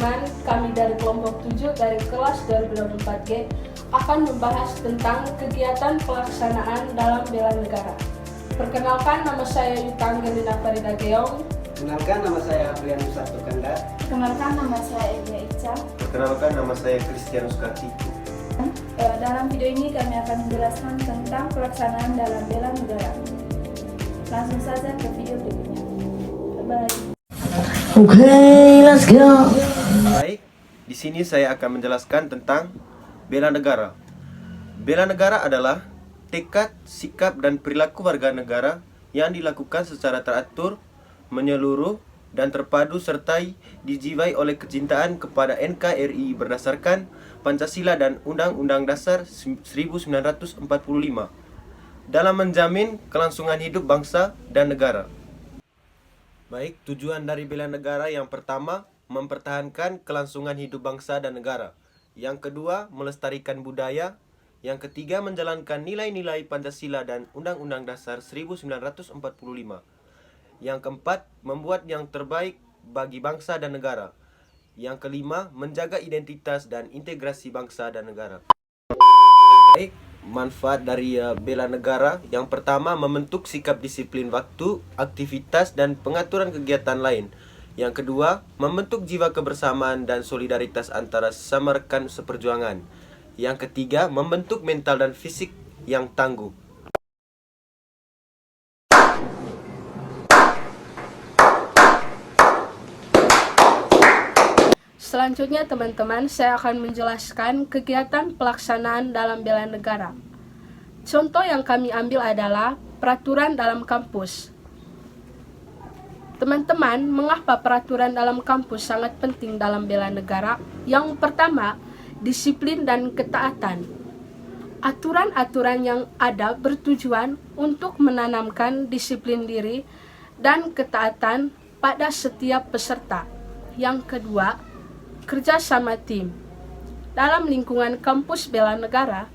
teman-teman, kami dari kelompok 7 dari kelas 2024G akan membahas tentang kegiatan pelaksanaan dalam bela negara. Perkenalkan, nama saya Yuta Angelina Farida Geong. Perkenalkan, nama saya Aprianus Sabtu Kanda. Perkenalkan, nama saya Elia Ica. Perkenalkan, nama saya Kristianus Kartiku. Dalam video ini kami akan menjelaskan tentang pelaksanaan dalam bela negara. Langsung saja ke video berikutnya. Bye. Okay, let's go. Baik, di sini saya akan menjelaskan tentang bela negara. Bela negara adalah tekad, sikap, dan perilaku warga negara yang dilakukan secara teratur, menyeluruh, dan terpadu serta dijiwai oleh kecintaan kepada NKRI berdasarkan Pancasila dan Undang-Undang Dasar 1945 dalam menjamin kelangsungan hidup bangsa dan negara. Baik, tujuan dari bela negara yang pertama, mempertahankan kelangsungan hidup bangsa dan negara. Yang kedua, melestarikan budaya. Yang ketiga, menjalankan nilai-nilai Pancasila dan Undang-Undang Dasar 1945. Yang keempat, membuat yang terbaik bagi bangsa dan negara. Yang kelima, menjaga identitas dan integrasi bangsa dan negara. Baik, manfaat dari bela negara. Yang pertama, membentuk sikap disiplin waktu, aktivitas, dan pengaturan kegiatan lain. Yang kedua, membentuk jiwa kebersamaan dan solidaritas antara sesama rekan seperjuangan. Yang ketiga, membentuk mental dan fisik yang tangguh. Selanjutnya teman-teman, saya akan menjelaskan kegiatan pelaksanaan dalam bela negara. Contoh yang kami ambil adalah peraturan dalam kampus. Teman-teman, mengapa peraturan dalam kampus sangat penting dalam bela negara? Yang pertama, disiplin dan ketaatan. Aturan-aturan yang ada bertujuan untuk menanamkan disiplin diri dan ketaatan pada setiap peserta. Yang kedua, kerjasama tim. Dalam lingkungan kampus bela negara,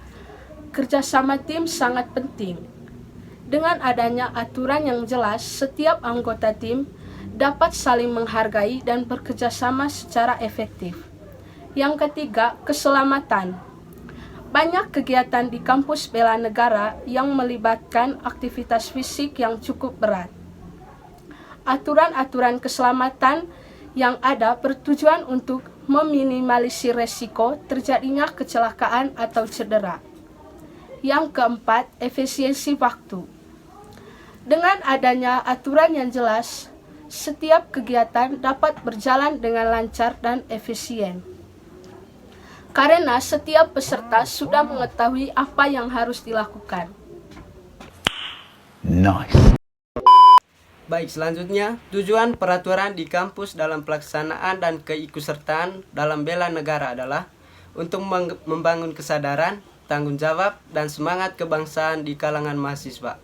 kerjasama tim sangat penting. Dengan adanya aturan yang jelas, setiap anggota tim dapat saling menghargai dan bekerjasama secara efektif. Yang ketiga, keselamatan. Banyak kegiatan di kampus bela negara yang melibatkan aktivitas fisik yang cukup berat. Aturan-aturan keselamatan yang ada bertujuan untuk meminimalisir resiko terjadinya kecelakaan atau cedera. Yang keempat, efisiensi waktu. Dengan adanya aturan yang jelas, setiap kegiatan dapat berjalan dengan lancar dan efisien. Karena setiap peserta sudah mengetahui apa yang harus dilakukan. Nice. Baik, selanjutnya, tujuan peraturan di kampus dalam pelaksanaan dan keikutsertaan dalam bela negara adalah untuk membangun kesadaran, tanggung jawab, dan semangat kebangsaan di kalangan mahasiswa.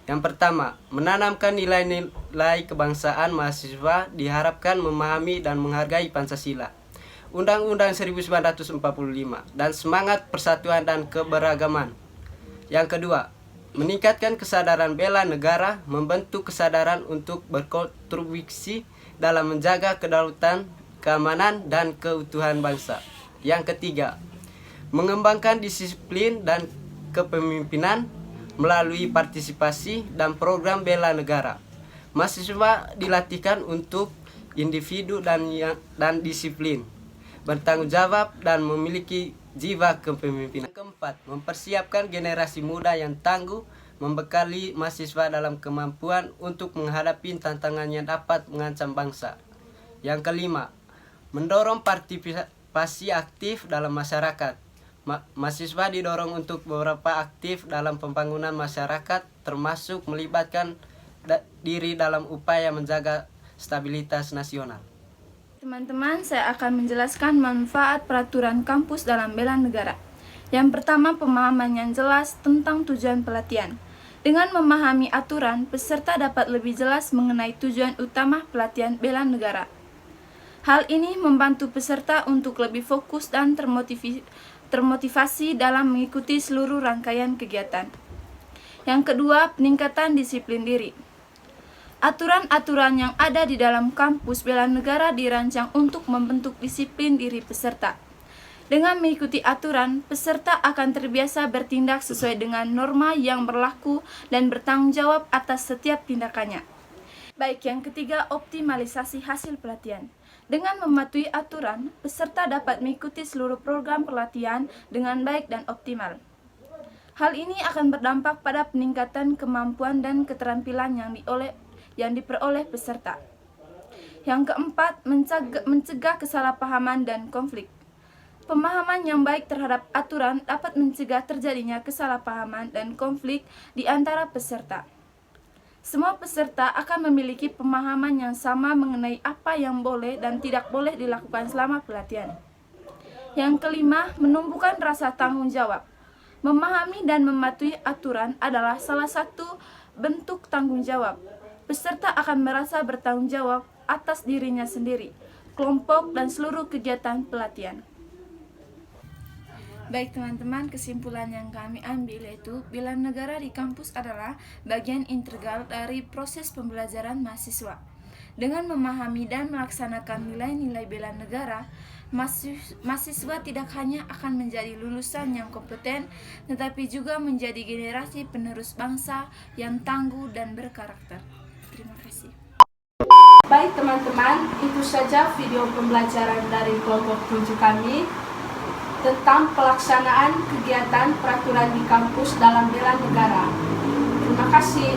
Yang pertama, menanamkan nilai-nilai kebangsaan mahasiswa diharapkan memahami dan menghargai Pancasila, Undang-Undang 1945, dan semangat persatuan dan keberagaman. Yang kedua, meningkatkan kesadaran bela negara, membentuk kesadaran untuk berkontribusi dalam menjaga kedaulatan, keamanan, dan keutuhan bangsa. Yang ketiga, mengembangkan disiplin dan kepemimpinan melalui partisipasi dan program bela negara. Mahasiswa dilatihkan untuk individu dan disiplin, bertanggung jawab, dan memiliki jiwa kepemimpinan. Yang keempat, mempersiapkan generasi muda yang tangguh, membekali mahasiswa dalam kemampuan untuk menghadapi tantangan yang dapat mengancam bangsa. Yang kelima, mendorong partisipasi aktif dalam masyarakat. Mahasiswa didorong untuk beberapa aktif dalam pembangunan masyarakat, termasuk melibatkan diri dalam upaya menjaga stabilitas nasional. Teman-teman, saya akan menjelaskan manfaat peraturan kampus dalam bela negara. Yang pertama, pemahaman yang jelas tentang tujuan pelatihan. Dengan memahami aturan, peserta dapat lebih jelas mengenai tujuan utama pelatihan bela negara. Hal ini membantu peserta untuk lebih fokus dan termotivasi dalam mengikuti seluruh rangkaian kegiatan. Yang kedua, peningkatan disiplin diri. Aturan-aturan yang ada di dalam kampus bela negara dirancang untuk membentuk disiplin diri peserta. Dengan mengikuti aturan, peserta akan terbiasa bertindak sesuai dengan norma yang berlaku dan bertanggung jawab atas setiap tindakannya. Baik, yang ketiga, optimalisasi hasil pelatihan. Dengan mematuhi aturan, peserta dapat mengikuti seluruh program pelatihan dengan baik dan optimal. Hal ini akan berdampak pada peningkatan kemampuan dan keterampilan yang diperoleh peserta. Yang keempat, mencegah kesalahpahaman dan konflik. Pemahaman yang baik terhadap aturan dapat mencegah terjadinya kesalahpahaman dan konflik di antara peserta. Semua peserta akan memiliki pemahaman yang sama mengenai apa yang boleh dan tidak boleh dilakukan selama pelatihan. Yang kelima, menumbuhkan rasa tanggung jawab. Memahami dan mematuhi aturan adalah salah satu bentuk tanggung jawab. Peserta akan merasa bertanggung jawab atas dirinya sendiri, kelompok, dan seluruh kegiatan pelatihan. Baik teman-teman, kesimpulan yang kami ambil yaitu bela negara di kampus adalah bagian integral dari proses pembelajaran mahasiswa. Dengan memahami dan melaksanakan nilai-nilai bela negara, mahasiswa tidak hanya akan menjadi lulusan yang kompeten, tetapi juga menjadi generasi penerus bangsa yang tangguh dan berkarakter. Terima kasih. Baik teman-teman, itu saja video pembelajaran dari kelompok 7 kami tentang pelaksanaan kegiatan peraturan di kampus dalam bela negara. Terima kasih.